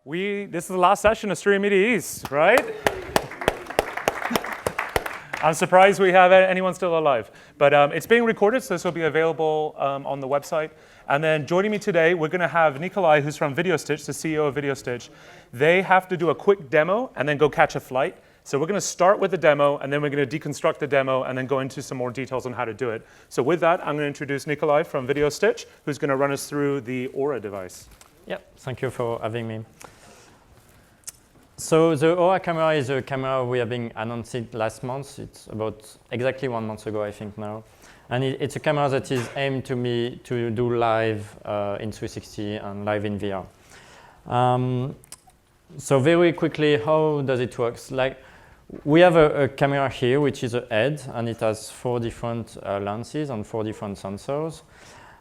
This is the last session of Stream Media East, right? I'm surprised we have anyone still alive. But it's being recorded, so this will be available on the website. And then joining me today, we're going to have Nikolai, who's from VideoStitch, the CEO of VideoStitch. They have to do a quick demo and then go catch a flight. So we're going to start with the demo, and then we're going to deconstruct the demo, and then go into some more details on how to do it. So with that, I'm going to introduce Nikolai from VideoStitch, who's going to run us through the Aura device. Yeah, thank you for having me. So the Aura camera is a camera we have been announcing last month. It's about exactly 1 month ago, I think now. And it's a camera that is aimed to do live in 360 and live in VR. So very quickly, how does it work? Like, we have a camera here, which is a head, and it has 4 different lenses and 4 different sensors.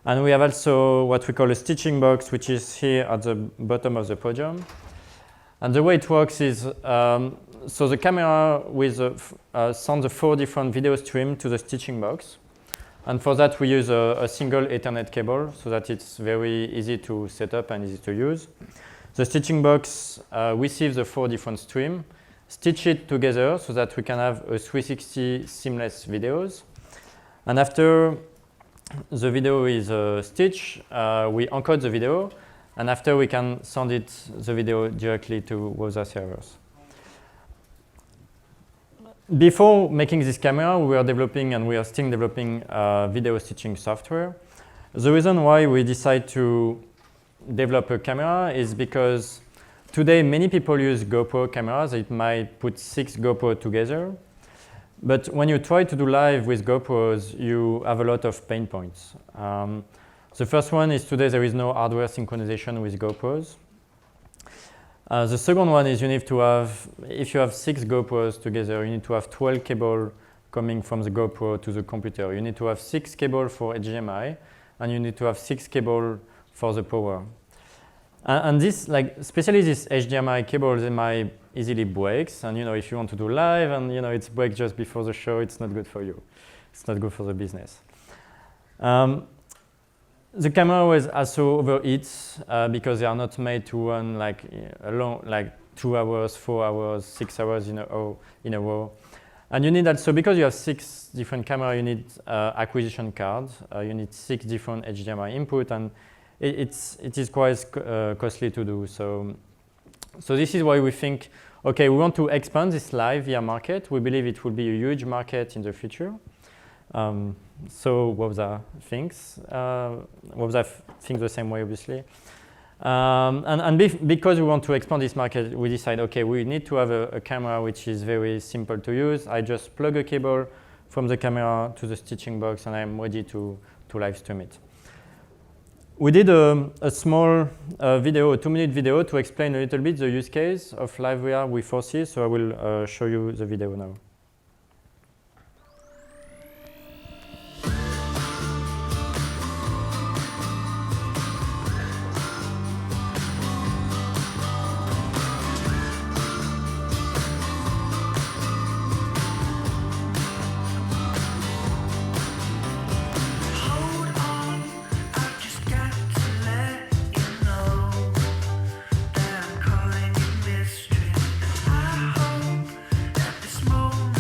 And we have also what we call a stitching box, which is here at the bottom of the podium. And the way it works is, so the camera sends a 4 different video streams to the stitching box. And for that, we use a single Ethernet cable so that it's very easy to set up and easy to use. The stitching box receives the 4 different streams, stitch it together so that we can have a 360 seamless videos. And after the video is stitched, we encode the video, and after we can send the video directly to other servers. Before making this camera, we were developing, and we are still developing, video stitching software. The reason why we decided to develop a camera is because today many people use GoPro cameras. It might put 6 GoPro together. But when you try to do live with GoPros, you have a lot of pain points. The first one is today there is no hardware synchronization with GoPros. The second one is you need to have, if you have 6 GoPros together, you need to have 12 cables coming from the GoPro to the computer. You need to have 6 cables for HDMI, and you need to have 6 cables for the power. And this, like, especially this HDMI cable, they might easily break. And if you want to do live and it's break just before the show, it's not good for you. It's not good for the business. The camera was also overheats because they are not made to run like a long, like 2 hours, 4 hours, 6 hours in a row. And you need also, because you have 6 different cameras, you need acquisition cards. You need 6 different HDMI input, and it is quite costly to do. So this is why we think, okay, we want to expand this live VR market. We believe it will be a huge market in the future. So Wobza thinks the same way, obviously. Because we want to expand this market, we decide, okay, we need to have a camera which is very simple to use. I just plug a cable from the camera to the stitching box, and I'm ready to live stream it. We did a small video, a 2-minute video, to explain a little bit the use case of live VR we foresee. So I will show you the video now. Moment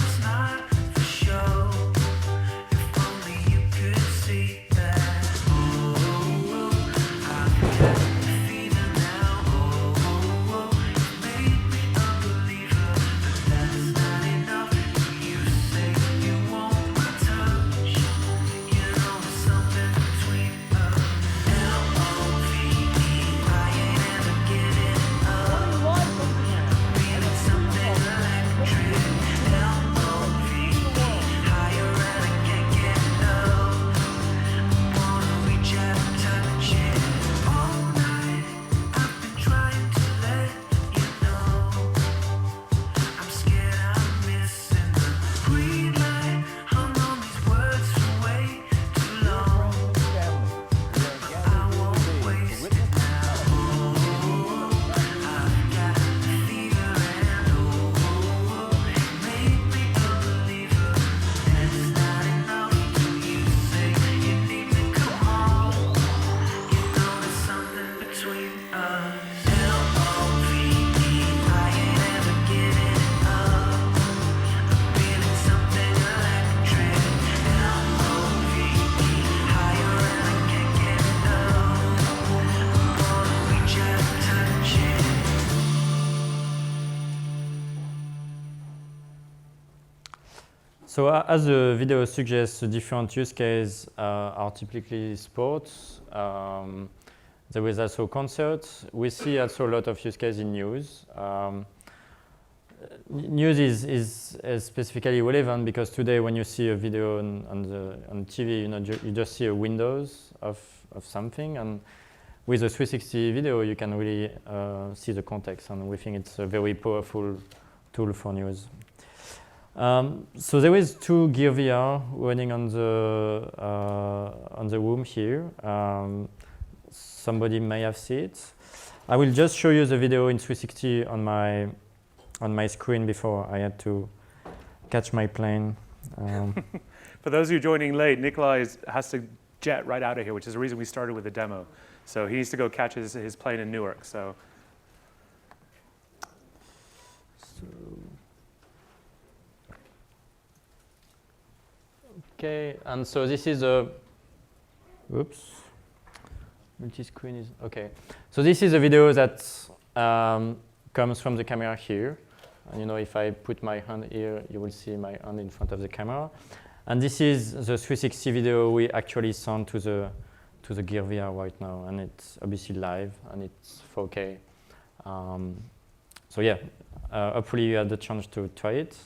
So as the video suggests, the different use cases are typically sports. There is also concerts. We see also a lot of use cases in news. News is specifically relevant because today when you see a video on TV, you just see a windows of something, and with a 360 video, you can really see the context, and we think it's a very powerful tool for news. So there is 2 Gear VR running on the room here. Somebody may have seen it. I will just show you the video in 360 on my screen before I had to catch my plane. For those of you joining late, Nikolai has to jet right out of here, which is the reason we started with the demo. So he needs to go catch his plane in Newark. So. Okay, and so this is a, oops, multi-screen is, okay. So this is a video that comes from the camera here. And if I put my hand here, you will see my hand in front of the camera. And this is the 360 video we actually sent to the Gear VR right now, and it's obviously live, and it's 4K. So yeah, hopefully you had the chance to try it.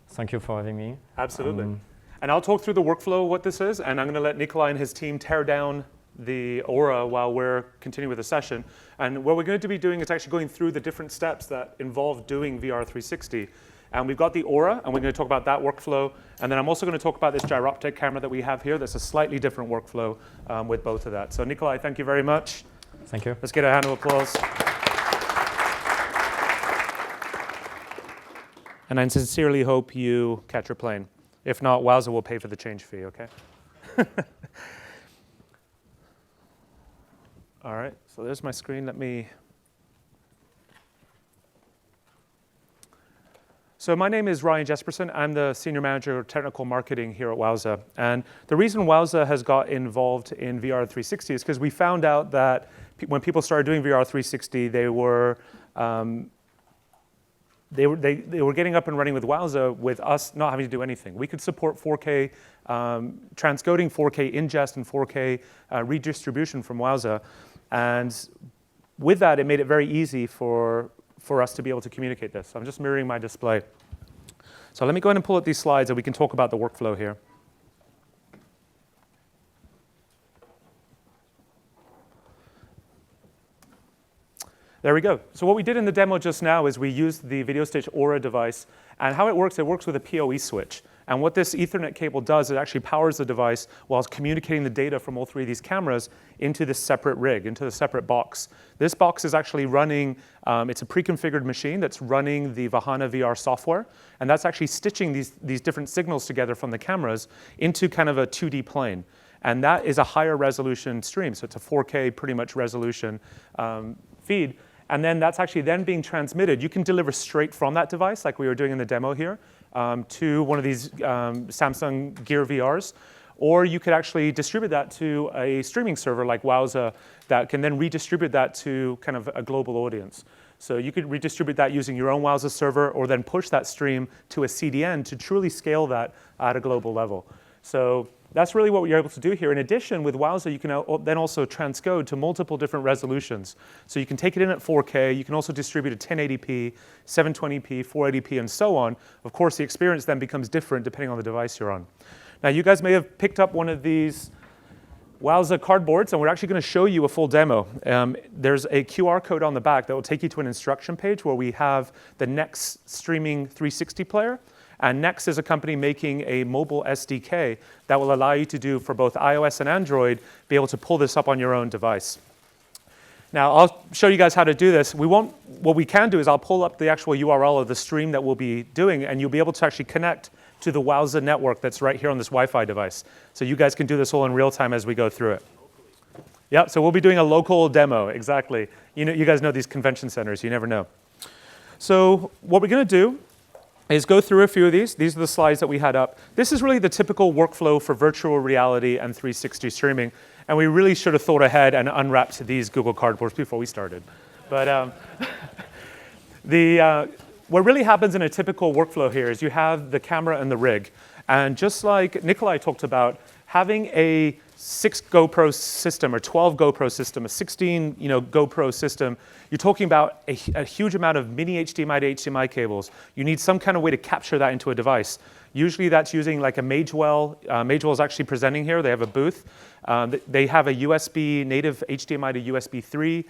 Thank you for having me. Absolutely. And I'll talk through the workflow, what this is, and I'm going to let Nikolai and his team tear down the Aura while we're continuing with the session. And what we're going to be doing is actually going through the different steps that involve doing VR 360. And we've got the Aura, and we're going to talk about that workflow. And then I'm also going to talk about this gyroptic camera that we have here. That's a slightly different workflow with both of that. So Nikolai, thank you very much. Thank you. Let's get a hand of applause. And I sincerely hope you catch your plane. If not, Wowza will pay for the change fee, okay? All right, so there's my screen. So my name is Ryan Jesperson. I'm the Senior Manager of Technical Marketing here at Wowza. And the reason Wowza has got involved in VR 360 is because we found out that when people started doing VR 360, they were getting up and running with Wowza with us not having to do anything. We could support 4K transcoding, 4K ingest, and 4K redistribution from Wowza. And with that, it made it very easy for us to be able to communicate this. So I'm just mirroring my display. So let me go ahead and pull up these slides and we can talk about the workflow here. There we go. So what we did in the demo just now is we used the VideoStitch Aura device. And how it works with a PoE switch. And what this Ethernet cable does, it actually powers the device while it's communicating the data from all 3 of these cameras into this separate rig, into the separate box. This box is actually running, it's a pre-configured machine that's running the Vahana VR software. And that's actually stitching these different signals together from the cameras into kind of a 2D plane. And that is a higher resolution stream. So it's a 4K pretty much resolution feed. And then that's actually then being transmitted. You can deliver straight from that device, like we were doing in the demo here, to one of these Samsung Gear VRs. Or you could actually distribute that to a streaming server like Wowza that can then redistribute that to kind of a global audience. So you could redistribute that using your own Wowza server or then push that stream to a CDN to truly scale that at a global level. So that's really what we're able to do here. In addition, with Wowza, you can then also transcode to multiple different resolutions. So you can take it in at 4K. You can also distribute at 1080p, 720p, 480p, and so on. Of course, the experience then becomes different depending on the device you're on. Now, you guys may have picked up one of these Wowza cardboards, and we're actually going to show you a full demo. There's a QR code on the back that will take you to an instruction page where we have the Next streaming 360 player. And Next is a company making a mobile SDK that will allow you to do for both iOS and Android, be able to pull this up on your own device. Now, I'll show you guys how to do this. What we can do is I'll pull up the actual URL of the stream that we'll be doing, and you'll be able to actually connect to the Wowza network that's right here on this Wi-Fi device. So you guys can do this all in real time as we go through it. Yeah, so we'll be doing a local demo, exactly. You guys know these convention centers, you never know. So what we're going to do is go through a few of these. These are the slides that we had up. This is really the typical workflow for virtual reality and 360 streaming. And we really should have thought ahead and unwrapped these Google Cardboards before we started. But what really happens in a typical workflow here is you have the camera and the rig. And just like Nikolai talked about, having a 6 GoPro system or 12 GoPro system, a 16 GoPro system, you're talking about a huge amount of mini HDMI to HDMI cables. You need some kind of way to capture that into a device. Usually that's using like a Magewell. Magewell is actually presenting here. They have a booth. They have a USB native HDMI to USB 3.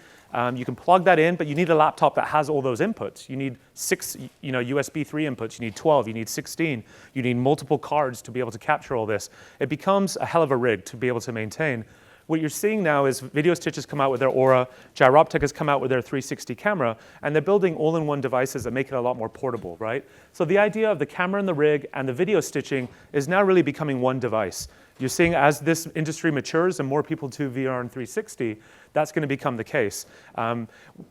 You can plug that in, but you need a laptop that has all those inputs. You need 6 USB 3 inputs. You need 12. You need 16. You need multiple cards to be able to capture all this. It becomes a hell of a rig to be able to maintain. What you're seeing now is VideoStitch has come out with their Aura, Gyroptic has come out with their 360 camera, and they're building all-in-one devices that make it a lot more portable, right? So the idea of the camera and the rig and the video stitching is now really becoming one device. You're seeing as this industry matures and more people do VR and 360, that's going to become the case.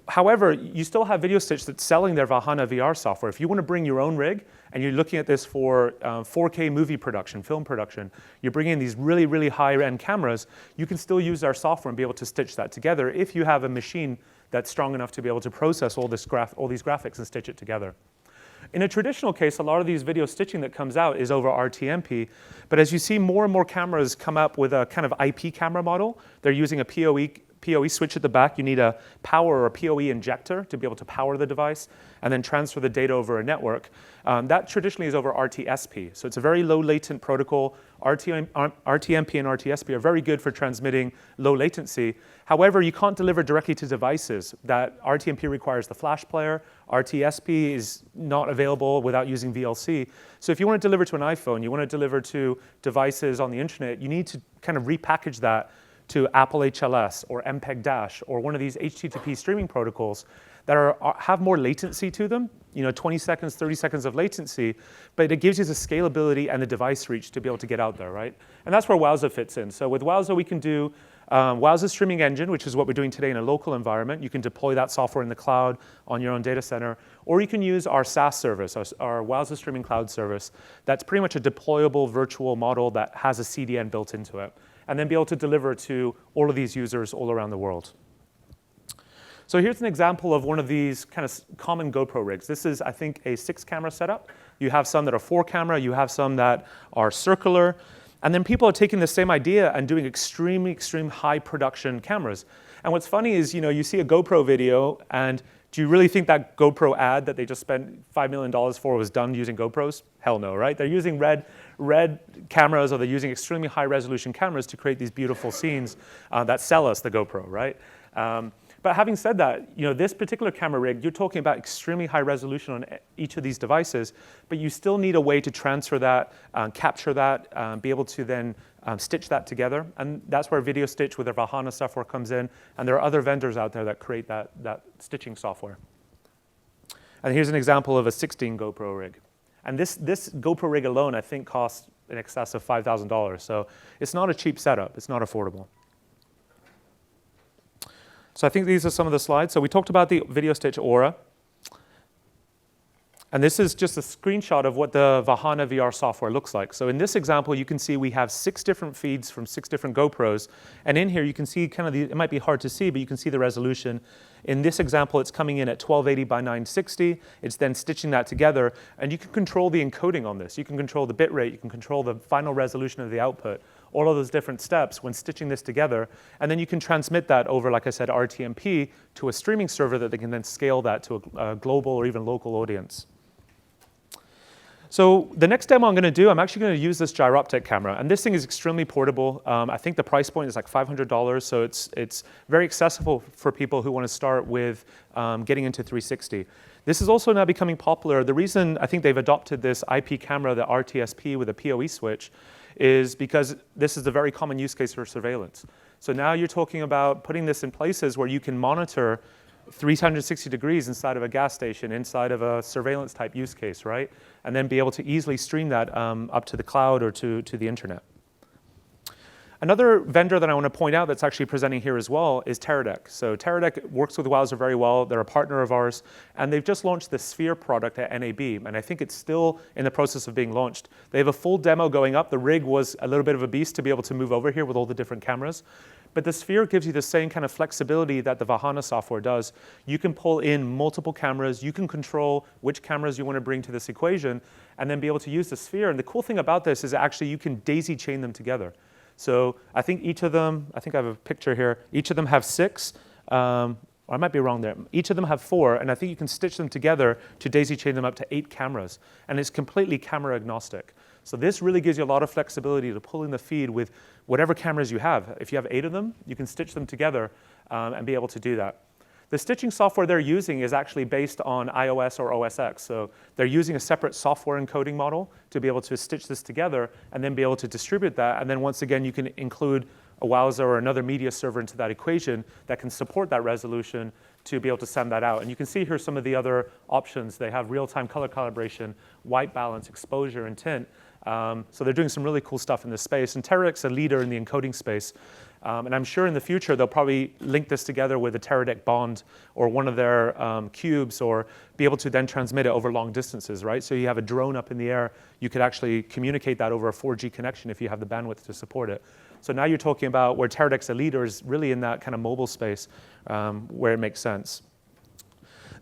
However, you still have VideoStitch that's selling their Vahana VR software. If you want to bring your own rig and you're looking at this for 4K movie production, film production, you're bringing in these really, really high-end cameras, you can still use our software and be able to stitch that together if you have a machine that's strong enough to be able to process all these graphics and stitch it together. In a traditional case, a lot of these video stitching that comes out is over RTMP, but as you see more and more cameras come up with a kind of IP camera model, they're using a PoE switch at the back. You need a power or a PoE injector to be able to power the device and then transfer the data over a network. That traditionally is over RTSP. So it's a very low latent protocol. RTMP and RTSP are very good for transmitting low latency. However, you can't deliver directly to devices. That RTMP requires the flash player. RTSP is not available without using VLC. So if you want to deliver to an iPhone, you want to deliver to devices on the internet, you need to kind of repackage that to Apple HLS or MPEG-Dash or one of these HTTP streaming protocols that have more latency to them, 20 seconds, 30 seconds of latency, but it gives you the scalability and the device reach to be able to get out there, right? And that's where Wowza fits in. So with Wowza, we can do Wowza streaming engine, which is what we're doing today in a local environment. You can deploy that software in the cloud on your own data center, or you can use our SaaS service, our Wowza streaming cloud service. That's pretty much a deployable virtual model that has a CDN built into it, and then be able to deliver to all of these users all around the world. So here's an example of one of these kind of common GoPro rigs. This is, I think, a 6-camera setup. You have some that are 4-camera. You have some that are circular. And then people are taking the same idea and doing extreme high production cameras. And what's funny is, you see a GoPro video, and do you really think that GoPro ad that they just spent $5 million for was done using GoPros? Hell no, right? They're using red cameras, or they're using extremely high resolution cameras to create these beautiful scenes that sell us the GoPro, right? But having said that, this particular camera rig, you're talking about extremely high resolution on each of these devices, but you still need a way to transfer that, capture that, be able to then stitch that together. And that's where VideoStitch with their Vahana software comes in. And there are other vendors out there that create that stitching software. And here's an example of a 16 GoPro rig. And this GoPro rig alone, I think, costs in excess of $5,000. So it's not a cheap setup. It's not affordable. So I think these are some of the slides. So we talked about the VideoStitch Aura. And this is just a screenshot of what the Vahana VR software looks like. So in this example, you can see we have 6 different feeds from 6 different GoPros. And in here, you can see kind of it might be hard to see, but you can see the resolution. In this example, it's coming in at 1280 by 960. It's then stitching that together. And you can control the encoding on this. You can control the bit rate. You can control the final resolution of the output. All of those different steps when stitching this together. And then you can transmit that over, like I said, RTMP to a streaming server that they can then scale that to a global or even local audience. So the next demo I'm going to do, I'm actually going to use this Gyroptic camera. And this thing is extremely portable. I think the price point is like $500. So it's very accessible for people who want to start with getting into 360. This is also now becoming popular. The reason I think they've adopted this IP camera, the RTSP with a PoE switch, is because this is a very common use case for surveillance. So now you're talking about putting this in places where you can monitor 360 degrees inside of a gas station, inside of a surveillance type use case, right? And then be able to easily stream that up to the cloud or to the internet. Another vendor that I want to point out that's actually presenting here as well is Teradek. So Teradek works with Wowza very well. They're a partner of ours. And they've just launched the Sphere product at NAB. And I think it's still in the process of being launched. They have a full demo going up. The rig was a little bit of a beast to be able to move over here with all the different cameras. But the Sphere gives you the same kind of flexibility that the Vahana software does. You can pull in multiple cameras. You can control which cameras you want to bring to this equation and then be able to use the Sphere. And the cool thing about this is actually you can daisy chain them together. So I think each of them, I think I have a picture here, each of them have 6. Or I might be wrong there. Each of them have 4, and I think you can stitch them together to daisy chain them up to 8 cameras. And it's completely camera agnostic. So this really gives you a lot of flexibility to pull in the feed with whatever cameras you have. If you have 8 of them, you can stitch them together and be able to do that. The stitching software they're using is actually based on iOS or OS X. So they're using a separate software encoding model to be able to stitch this together and then be able to distribute that. And then once again, you can include a Wowza or another media server into that equation that can support that resolution to be able to send that out. And you can see here some of the other options. They have real-time color calibration, white balance, exposure, and tint. So they're doing some really cool stuff in this space. And Teradek's a leader in the encoding space. And I'm sure in the future they'll probably link this together with a Teradek bond or one of their cubes, or be able to then transmit it over long distances, right? So you have a drone up in the air, you could actually communicate that over a 4G connection if you have the bandwidth to support it. So now you're talking about where Teradek's a leader is really in that kind of mobile space where it makes sense.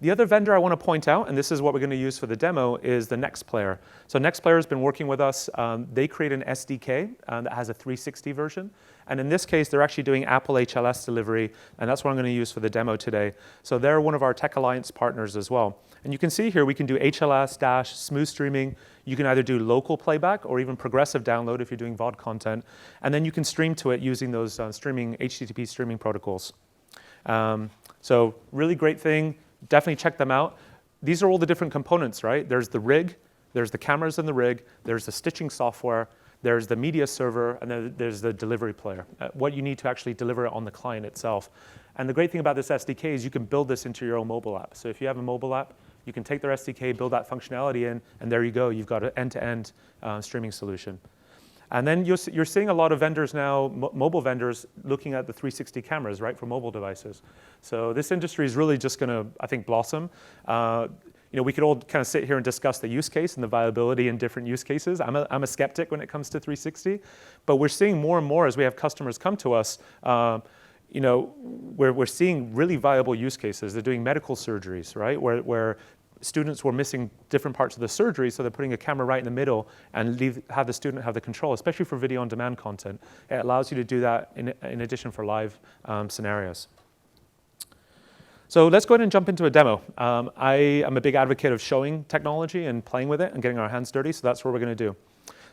The other vendor I want to point out, and this is what we're going to use for the demo, is the NextPlayer. So NextPlayer has been working with us. They create an SDK that has a 360 version. And in this case, they're actually doing Apple HLS delivery, and that's what I'm going to use for the demo today. So they're one of our Tech Alliance partners as well. And you can see here we can do HLS, Dash, smooth streaming. You can either do local playback or even progressive download if you're doing VOD content. And then you can stream to it using those HTTP streaming protocols. So really great thing. Definitely check them out. These are all the different components, right? There's the rig, there's the cameras in the rig, there's the stitching software, there's the media server, and then there's the delivery player, what you need to actually deliver it on the client itself. And the great thing about this SDK is you can build this into your own mobile app. So if you have a mobile app, you can take their SDK, build that functionality in, and there you go. You've got an end-to-end streaming solution. And then you're seeing a lot of vendors now, mobile vendors, looking at the 360 cameras, right, for mobile devices. So this industry is really just going to, I think, blossom. We could all kind of sit here and discuss the use case and the viability in different use cases. I'm a skeptic when it comes to 360, but we're seeing more and more as we have customers come to us. We're seeing really viable use cases. They're doing medical surgeries, right, where students were missing different parts of the surgery, so they're putting a camera right in the middle and have the student have the control, especially for video on demand content. It allows you to do that in addition for live scenarios. So let's go ahead and jump into a demo. I am a big advocate of showing technology and playing with it and getting our hands dirty, so that's what we're going to do.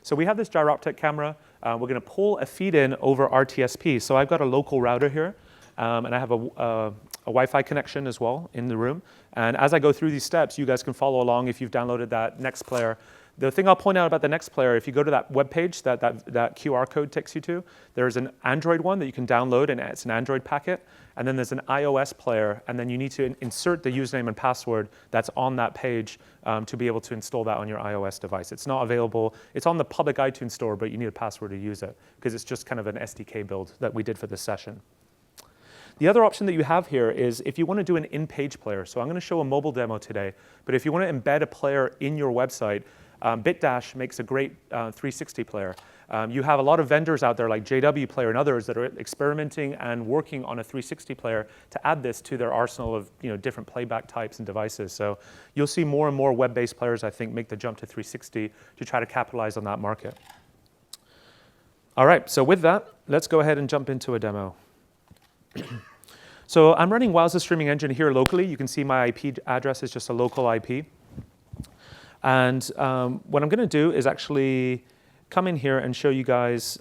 So we have this gyroptic camera. We're going to pull a feed in over RTSP. So I've got a local router here, and I have a Wi-Fi connection as well in the room. And as I go through these steps, you guys can follow along if you've downloaded that NextPlayer. The thing I'll point out about the NextPlayer, if you go to that web page that QR code takes you to, there's an Android one that you can download, and it's an Android packet. And then there's an iOS player, and then you need to insert the username and password that's on that page to be able to install that on your iOS device. It's not available. It's on the public iTunes store, but you need a password to use it because it's just kind of an SDK build that we did for this session. The other option that you have here is if you want to do an in-page player. So I'm going to show a mobile demo today, but if you want to embed a player in your website, BitDash makes a great 360 player. You have a lot of vendors out there like JW Player and others that are experimenting and working on a 360 player to add this to their arsenal of different playback types and devices. So you'll see more and more web-based players, I think, make the jump to 360 to try to capitalize on that market. All right, so with that, let's go ahead and jump into a demo. So I'm running Wowza Streaming Engine here locally. You can see my IP address is just a local IP. And what I'm going to do is actually come in here and show you guys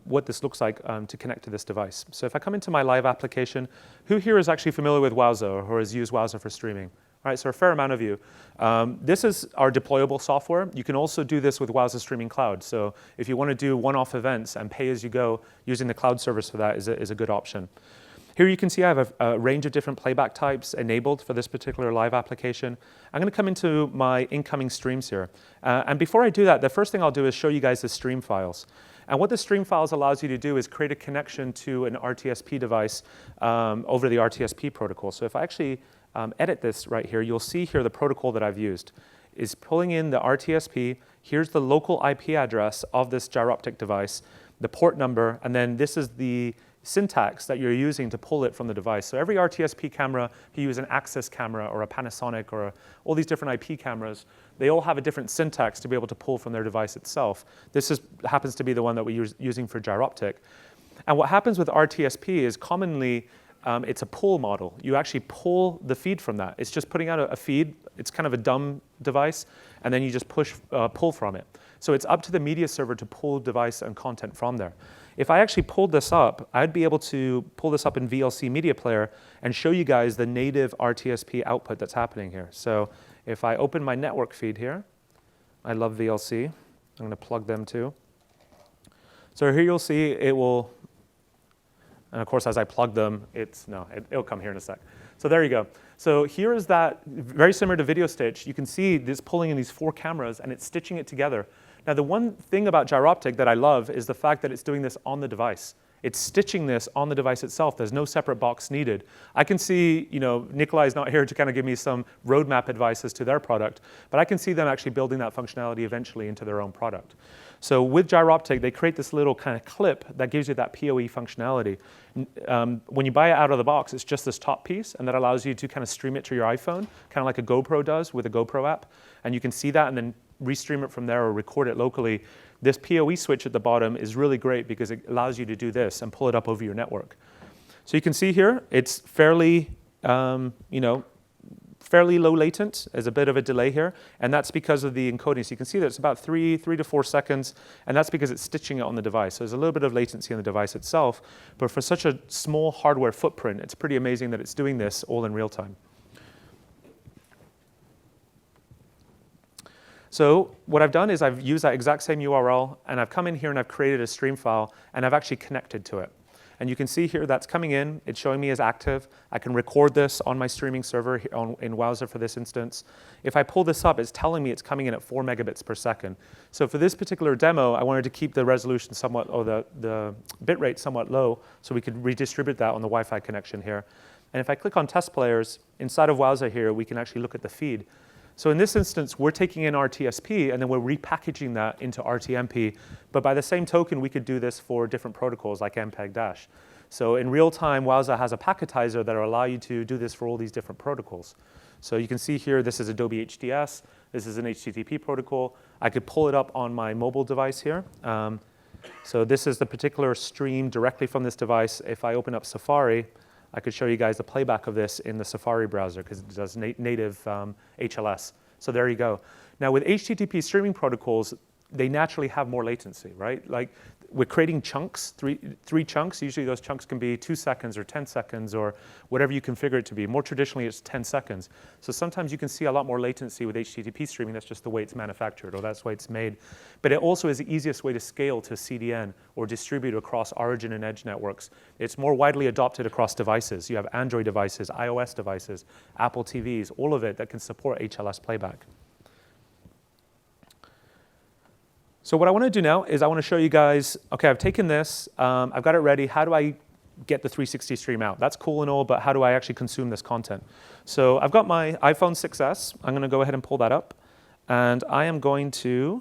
what this looks like to connect to this device. So if I come into my live application, who here is actually familiar with Wowza or has used Wowza for streaming? All right, so a fair amount of you. This is our deployable software. You can also do this with Wowza Streaming Cloud. So if you want to do one-off events and pay as you go, using the cloud service for that is a good option. Here you can see I have a range of different playback types enabled for this particular live application. I'm going to come into my incoming streams here. And before I do that, the first thing I'll do is show you guys the stream files. And what the stream files allows you to do is create a connection to an RTSP device over the RTSP protocol. So if I actually edit this right here, you'll see here the protocol that I've used is pulling in the RTSP. Here's the local IP address of this gyroptic device, the port number, and then this is the syntax that you're using to pull it from the device. So every RTSP camera, if you use an Axis camera or a Panasonic or all these different IP cameras, they all have a different syntax to be able to pull from their device itself. This happens to be the one that we're using for gyroptic. And what happens with RTSP is commonly it's a pull model. You actually pull the feed from that. It's just putting out a feed. It's kind of a dumb device, and then you just pull from it. So it's up to the media server to pull device and content from there. If I actually pulled this up, I'd be able to pull this up in VLC Media Player and show you guys the native RTSP output that's happening here. So if I open my network feed here, I love VLC. I'm going to plug them too. So here you'll see it will, and of course as I plug them, it'll come here in a sec. So there you go. So here is that, very similar to Video Stitch. You can see this pulling in these 4 cameras and it's stitching it together. Now the one thing about gyroptic that I love is the fact that it's doing this on the device. It's stitching this on the device itself. There's no separate box needed. I can see, Nikolai's not here to kind of give me some roadmap advice as to their product, but I can see them actually building that functionality eventually into their own product. So with gyroptic, they create this little kind of clip that gives you that PoE functionality. When you buy it out of the box, it's just this top piece, and that allows you to kind of stream it to your iPhone, kind of like a GoPro does with a GoPro app. And you can see that and then restream it from there or record it locally. This PoE switch at the bottom is really great because it allows you to do this and pull it up over your network. So you can see here, it's fairly, fairly low latent. There's a bit of a delay here, and that's because of the encoding. So you can see that it's about 3 to 4 seconds, and that's because it's stitching it on the device. So there's a little bit of latency on the device itself, but for such a small hardware footprint, it's pretty amazing that it's doing this all in real time. So what I've done is I've used that exact same URL, and I've come in here and I've created a stream file, and I've actually connected to it. And you can see here that's coming in. It's showing me as active. I can record this on my streaming server in Wowzer for this instance. If I pull this up, it's telling me it's coming in at 4 megabits per second. So for this particular demo, I wanted to keep the resolution somewhat, or the bit rate somewhat low, so we could redistribute that on the Wi-Fi connection here. And if I click on test players, inside of Wowzer here, we can actually look at the feed. So in this instance, we're taking in RTSP, and then we're repackaging that into RTMP. But by the same token, we could do this for different protocols like MPEG-. So in real time, Wowzer has a packetizer that will allow you to do this for all these different protocols. So you can see here, this is Adobe HDS. This is an HTTP protocol. I could pull it up on my mobile device here. So this is the particular stream directly from this device. If I open up Safari, I could show you guys the playback of this in the Safari browser because it does native HLS. So there you go. Now with HTTP streaming protocols, they naturally have more latency, right? Like we're creating chunks, three chunks. Usually those chunks can be 2 seconds or 10 seconds or whatever you configure it to be. More traditionally, it's 10 seconds. So sometimes you can see a lot more latency with HTTP streaming. That's just the way it's manufactured or that's the way it's made. But it also is the easiest way to scale to CDN or distribute across origin and edge networks. It's more widely adopted across devices. You have Android devices, iOS devices, Apple TVs, all of it that can support HLS playback. So what I want to do now is I want to show you guys, okay, I've taken this, I've got it ready. How do I get the 360 stream out? That's cool and all, but how do I actually consume this content? So I've got my iPhone 6S. I'm going to go ahead and pull that up. And I am going to,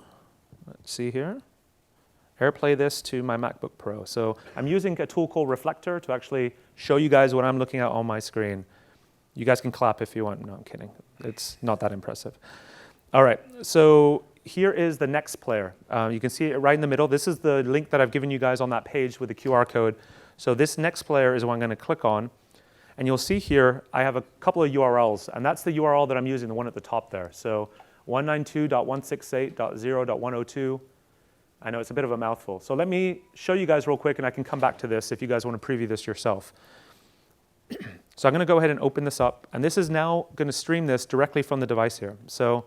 let's see here, AirPlay this to my MacBook Pro. So I'm using a tool called Reflector to actually show you guys what I'm looking at on my screen. You guys can clap if you want. No, I'm kidding. It's not that impressive. All right, so here is the next player. You can see it right in the middle. This is the link that I've given you guys on that page with the QR code. So this next player is what I'm going to click on. And you'll see here, I have a couple of URLs. And that's the URL that I'm using, the one at the top there. So 192.168.0.102. I know it's a bit of a mouthful. So let me show you guys real quick, and I can come back to this if you guys want to preview this yourself. So I'm going to go ahead and open this up. And this is now going to stream this directly from the device here. So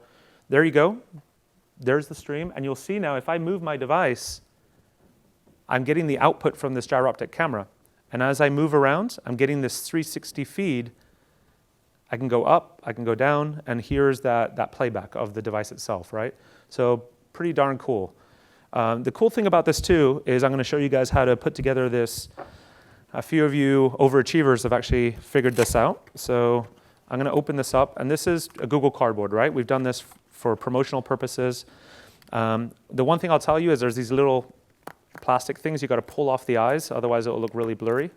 there you go. There's the stream, and you'll see now if I move my device, I'm getting the output from this gyroptic camera. And as I move around, I'm getting this 360 feed. I can go up, I can go down, and here's that playback of the device itself, right? So pretty darn cool. The cool thing about this too is I'm going to show you guys how to put together this. A few of you overachievers have actually figured this out. So I'm going to open this up, and this is a Google Cardboard, right? We've done this for promotional purposes. The one thing I'll tell you is there's these little plastic things. You got to pull off the eyes, otherwise it will look really blurry.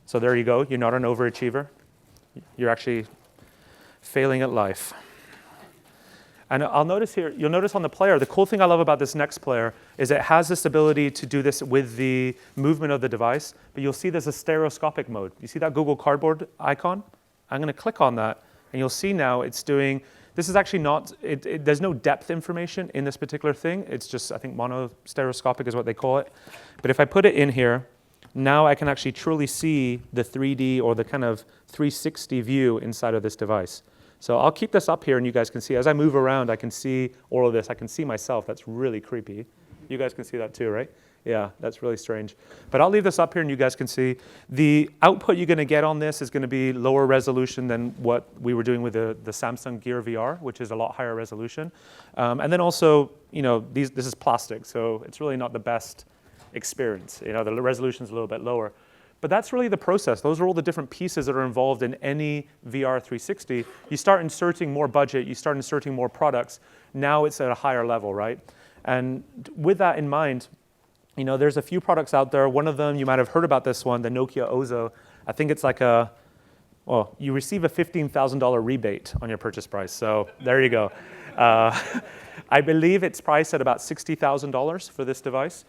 So there you go. You're not an overachiever. You're actually failing at life. And I'll notice here, you'll notice on the player, the cool thing I love about this next player is it has this ability to do this with the movement of the device, but you'll see there's a stereoscopic mode. You see that Google Cardboard icon? I'm going to click on that, and you'll see now it's doing, this is actually not, there's no depth information in this particular thing. It's just, I think, monostereoscopic is what they call it. But if I put it in here, now I can actually truly see the 3D or the kind of 360 view inside of this device. So I'll keep this up here and you guys can see. As I move around, I can see all of this. I can see myself. That's really creepy. You guys can see that too, right? Yeah, that's really strange. But I'll leave this up here and you guys can see. The output you're going to get on this is going to be lower resolution than what we were doing with the Samsung Gear VR, which is a lot higher resolution. And then also, you know, this is plastic, so it's really not the best experience. You know, the resolution is a little bit lower. But that's really the process. Those are all the different pieces that are involved in any VR 360. You start inserting more budget, you start inserting more products. Now it's at a higher level, right? And with that in mind, you know, there's a few products out there. One of them, you might have heard about this one, the Nokia Ozo. I think it's like well, you receive a $15,000 rebate on your purchase price. So there you go. I believe it's priced at about $60,000 for this device.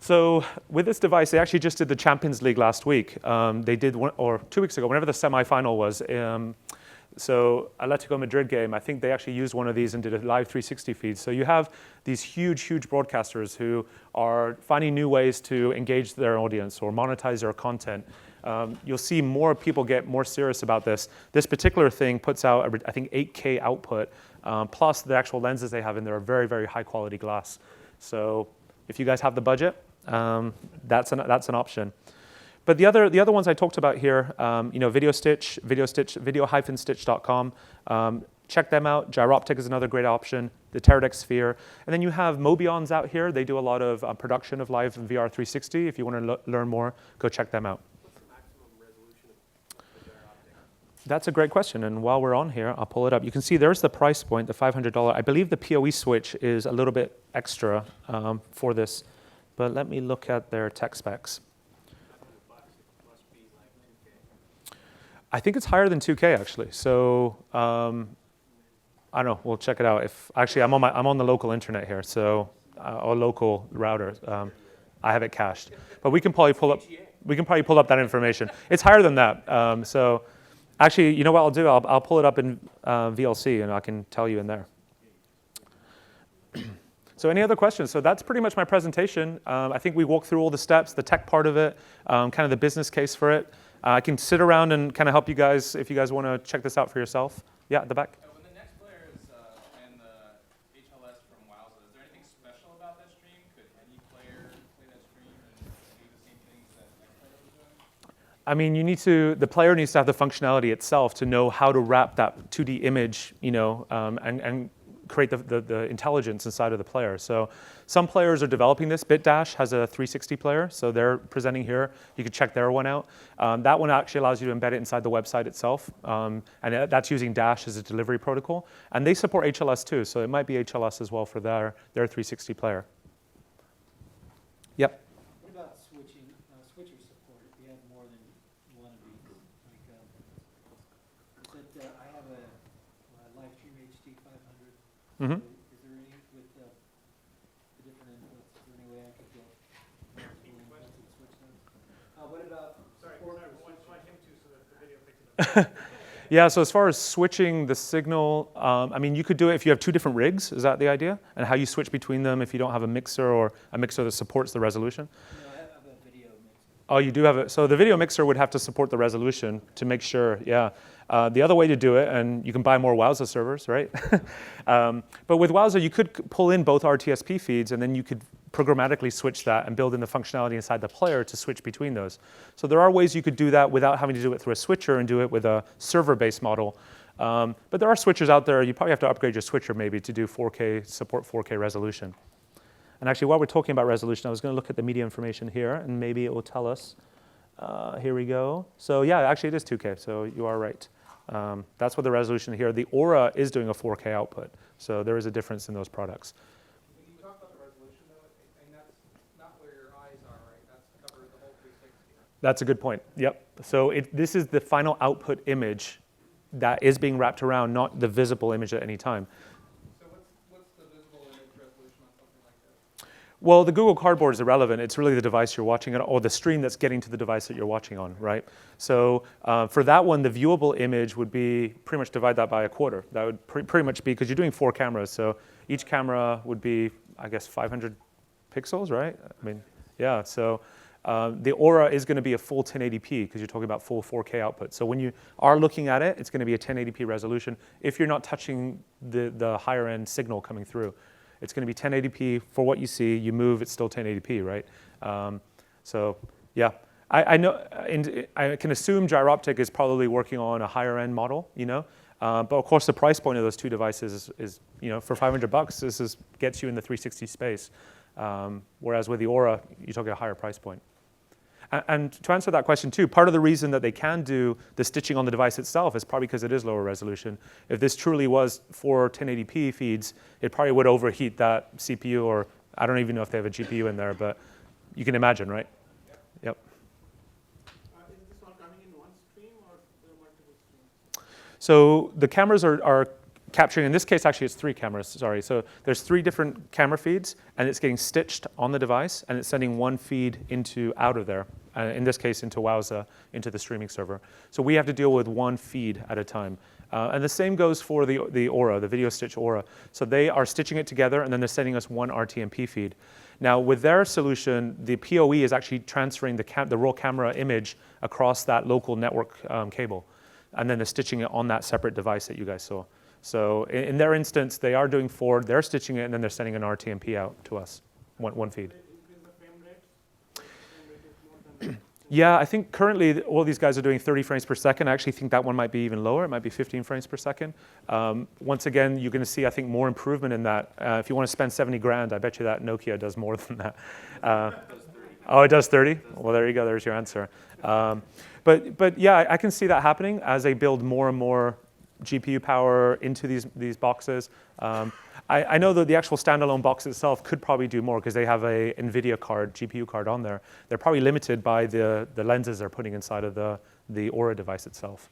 So with this device, they actually just did the Champions League last week. They did or 2 weeks ago, whenever the semifinal was. So Atletico Madrid game, I think they actually used one of these and did a live 360 feed. So you have these huge, huge broadcasters who are finding new ways to engage their audience or monetize their content. You'll see more people get more serious about this. This particular thing puts out, I think, 8K output, plus the actual lenses they have in there are very, very high quality glass. So if you guys have the budget, that's an option. But the other ones I talked about here, you know, VideoStitch, video-stitch.com. Check them out. Gyroptic is another great option. The Teradek Sphere, and then you have Mobions out here. They do a lot of production of live VR 360. If you want to learn more, go check them out. What's the maximum resolution of the Gyroptic? That's a great question, and while we're on here, I'll pull it up. You can see there's the price point, the $500. I believe the PoE switch is a little bit extra for this, but let me look at their tech specs. I think it's higher than 2K actually. So I don't know. We'll check it out. If actually I'm on the local internet here, so or local router. I have it cached, but we can probably pull up that information. It's higher than that. So actually, you know what I'll do? I'll pull it up in VLC and I can tell you in there. So any other questions? So that's pretty much my presentation. I think we walked through all the steps, the tech part of it, kind of the business case for it. I can sit around and kind of help you guys if you guys want to check this out for yourself. Yeah, at the back. When the next player is playing the HLS from Wowza, is there anything special about that stream? Could any player play that stream and do the same things that the next player was doing? I mean, the player needs to have the functionality itself to know how to wrap that 2D image, you know, and create the intelligence inside of the player. So some players are developing this. BitDash has a 360 player, so they're presenting here. You could check their one out. That one actually allows you to embed it inside the website itself, and that's using Dash as a delivery protocol. And they support HLS too, so it might be HLS as well for their 360 player. Yep. What about switcher support if you have more than one of these? Like, I have a Livestream HD 500. Mm-hmm. Is there any, with the different inputs, is there any way I could get multiple inputs and switch them? What about support for switching? Yeah, so as far as switching the signal, I mean, you could do it if you have two different rigs. Is that the idea? And how you switch between them if you don't have a mixer or a mixer that supports the resolution? No, I have a video mixer. Oh, you do have it. So the video mixer would have to support the resolution to make sure, yeah. The other way to do it, and you can buy more Wowza servers, right? But with Wowza, you could pull in both RTSP feeds, and then you could programmatically switch that and build in the functionality inside the player to switch between those. So there are ways you could do that without having to do it through a switcher and do it with a server-based model. But there are switchers out there. You probably have to upgrade your switcher maybe to do 4K, support 4K resolution. And actually, while we're talking about resolution, I was going to look at the media information here, and maybe it will tell us. Here we go. So yeah, actually it is 2K, so you are right. That's what the resolution here. The Aura is doing a 4K output, so there is a difference in those products. When you talk about the resolution, though, and that's not where your eyes are, right? That's covering the whole 360. That's a good point. Yep. So this is the final output image that is being wrapped around, not the visible image at any time. So what's the visible image resolution on something like this? Well, the Google Cardboard is irrelevant. It's really the device you're watching on, or the stream that's getting to the device that you're watching on, right? So for that one, the viewable image would be pretty much divide that by a quarter. That would pretty much be, because you're doing 4 cameras, so each camera would be, I guess, 500 pixels, right? I mean, yeah, so the Aura is going to be a full 1080p because you're talking about full 4K output. So when you are looking at it, it's going to be a 1080p resolution if you're not touching the higher end signal coming through. It's going to be 1080p for what you see. You move, it's still 1080p, right? So yeah, I know. I can assume Gyroptic is probably working on a higher end model, you know. But of course, the price point of those 2 devices is you know, for $500, this gets you in the 360 space. Whereas with the Aura, you're talking a higher price point. And to answer that question too, part of the reason that they can do the stitching on the device itself is probably because it is lower resolution. If this truly was for 1080p feeds, it probably would overheat that CPU, or I don't even know if they have a GPU in there, but you can imagine, right? Yep. Is this all coming in one stream or there are multiple streams? So the cameras are capturing, in this case, actually it's 3 cameras, sorry. So there's 3 different camera feeds, and it's getting stitched on the device, and it's sending one feed out of there, in this case into Wowza, into the streaming server. So we have to deal with one feed at a time. And the same goes for the Aura, the Video Stitch Aura. So they are stitching it together, and then they're sending us one RTMP feed. Now with their solution, the PoE is actually transferring the raw camera image across that local network cable, and then they're stitching it on that separate device that you guys saw. So in their instance, they are doing 4, they're stitching it, and then they're sending an RTMP out to us, one feed. Yeah, I think currently all these guys are doing 30 frames per second. I actually think that one might be even lower. It might be 15 frames per second. Once again, you're going to see, I think, more improvement in that. If you want to spend 70 grand, I bet you that Nokia does more than that. Oh, it does 30? Well, there you go. There's your answer. But yeah, I can see that happening as they build more and more GPU power into these boxes. I know that the actual standalone box itself could probably do more because they have a NVIDIA card, GPU card on there. They're probably limited by the lenses they're putting inside of the Aura device itself.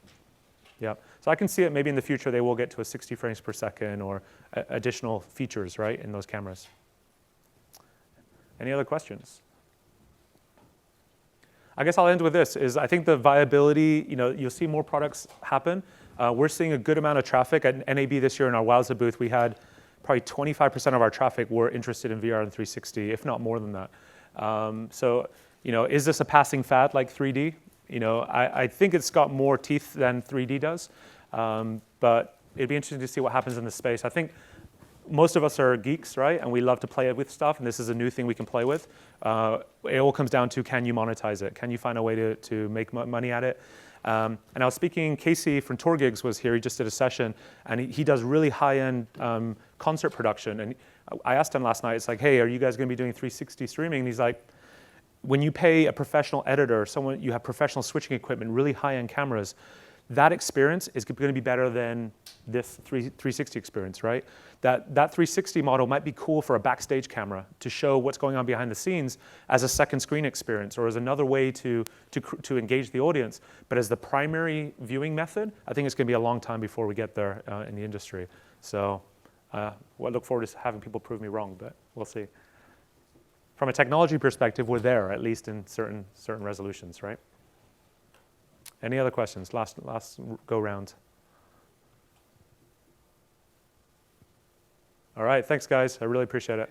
Yeah, so I can see it maybe in the future they will get to a 60 frames per second or additional features, right, in those cameras. Any other questions? I guess I'll end with this, is I think the viability, you know, you'll see more products happen. We're seeing a good amount of traffic. At NAB this year in our Wowza booth, we had probably 25% of our traffic were interested in VR and 360, if not more than that. So, you know, is this a passing fad like 3D? You know, I think it's got more teeth than 3D does, but it'd be interesting to see what happens in the space. I think most of us are geeks, right? And we love to play with stuff, and this is a new thing we can play with. It all comes down to, can you monetize it? Can you find a way to make money at it? And I was speaking, Casey from Tour Gigs was here, he just did a session, and he does really high-end concert production. And I asked him last night, it's like, hey, are you guys gonna be doing 360 streaming? And he's like, when you pay a professional editor, you have professional switching equipment, really high-end cameras, that experience is going to be better than this 360 experience, right? That 360 model might be cool for a backstage camera to show what's going on behind the scenes as a second screen experience or as another way to engage the audience. But as the primary viewing method, I think it's going to be a long time before we get there in the industry. So we'll look forward to having people prove me wrong, but we'll see. From a technology perspective, we're there, at least in certain resolutions, right? Any other questions? Last go round. All right, thanks guys. I really appreciate it.